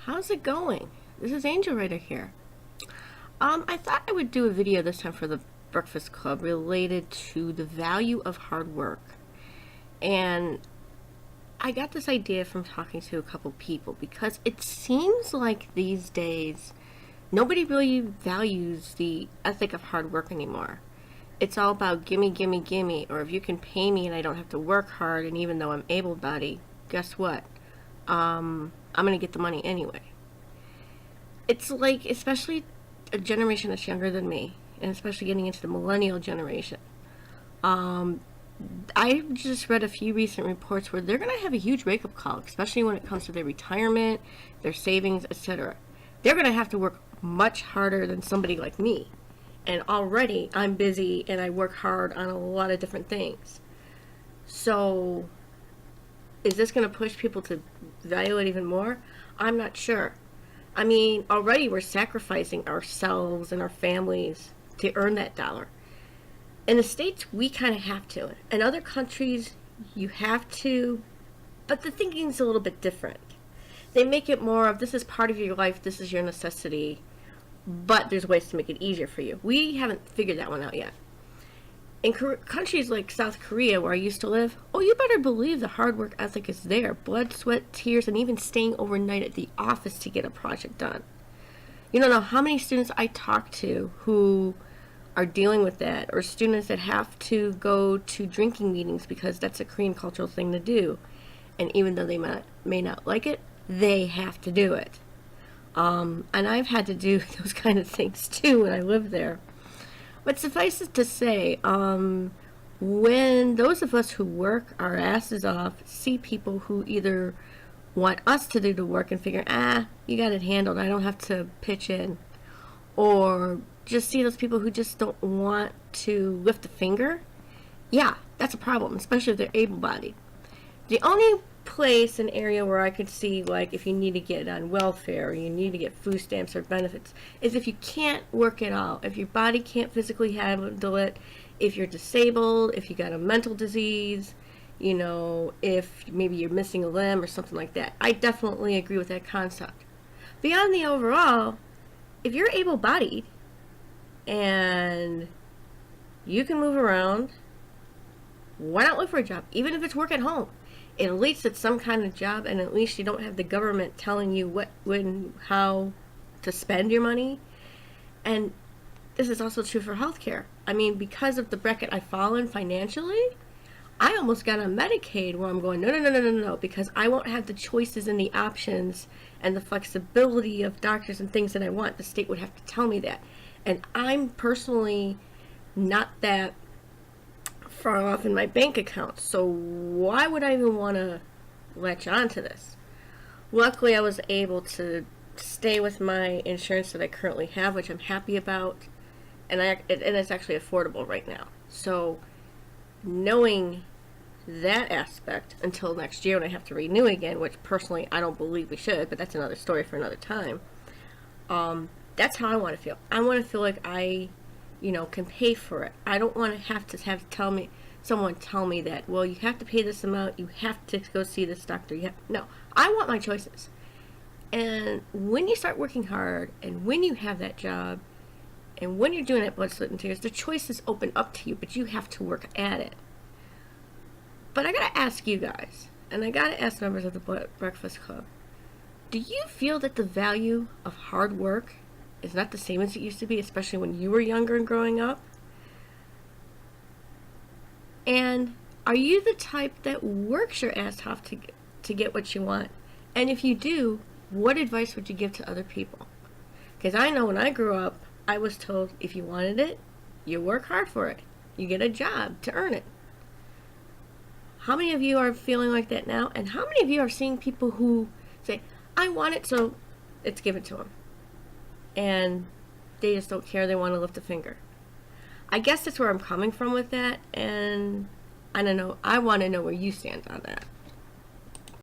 How's it going? This is Angel Writer here. I thought I would do a video this time for the Breakfast Club related to the value of hard work. And I got this idea from talking to a couple people because it seems like these days nobody really values the ethic of hard work anymore. It's all about gimme, gimme, gimme, or if you can pay me and I don't have to work hard, and even though I'm able-bodied, guess what? I'm gonna get the money anyway. It's like, especially a generation that's younger than me, and especially getting into the millennial generation. I just read a few recent reports where they're going to have a huge wake-up call, especially when it comes to their retirement, their savings, etc. They're going to have to work much harder than somebody like me. And already I'm busy and I work hard on a lot of different things. So is this going to push people to value it even more? I'm not sure. I mean, already we're sacrificing ourselves and our families to earn that dollar. In the States, we kind of have to. In other countries, you have to, but the thinking's a little bit different. They make it more of, this is part of your life, this is your necessity, but there's ways to make it easier for you. We haven't figured that one out yet. In countries like South Korea, where I used to live, oh, you better believe the hard work ethic is there. Blood, sweat, tears, and even staying overnight at the office to get a project done. You don't know how many students I talk to who are dealing with that, or students that have to go to drinking meetings because that's a Korean cultural thing to do. And even though they may not like it, they have to do it. And I've had to do those kind of things too when I lived there. But suffice it to say, when those of us who work our asses off see people who either want us to do the work and figure, you got it handled, I don't have to pitch in, or just see those people who just don't want to lift a finger, yeah, that's a problem, especially if they're able-bodied. The only place and area where I could see, like, if you need to get on welfare or you need to get food stamps or benefits, is if you can't work at all, if your body can't physically handle it, if you're disabled, if you got a mental disease, you know, if maybe you're missing a limb or something like that. I definitely agree with that concept. Beyond the overall, if you're able-bodied and you can move around, why not look for a job, even if it's work at home? At least it's some kind of job, and at least you don't have the government telling you what, when, how to spend your money. And this is also true for healthcare. I mean, because of the bracket I fall in financially, I almost got on Medicaid where I'm going, no, because I won't have the choices and the options and the flexibility of doctors and things that I want. The state would have to tell me that. And I'm personally not that far off in my bank account, so why would I even want to latch on to this? Luckily, I was able to stay with my insurance that I currently have, which I'm happy about, and it's actually affordable right now. So knowing that aspect until next year when I have to renew again, which personally I don't believe we should, but that's another story for another time. That's how I want to feel. I want to feel like I can pay for it. I don't want to have someone tell me that, well, you have to pay this amount, you have to go see this doctor. No, I want my choices. And when you start working hard, and when you have that job, and when you're doing that blood, sweat, and tears, the choices open up to you, but you have to work at it. But I gotta ask you guys, and I gotta ask members of the Breakfast Club, do you feel that the value of hard work is not the same as it used to be, especially when you were younger and growing up? And are you the type that works your ass off to get what you want? And if you do, what advice would you give to other people? Because I know when I grew up, I was told if you wanted it, you work hard for it. You get a job to earn it. How many of you are feeling like that now? And how many of you are seeing people who say, I want it, so it's given to them? And they just don't care, they want to lift a finger. I guess that's where I'm coming from with that, and I don't know, I want to know where you stand on that.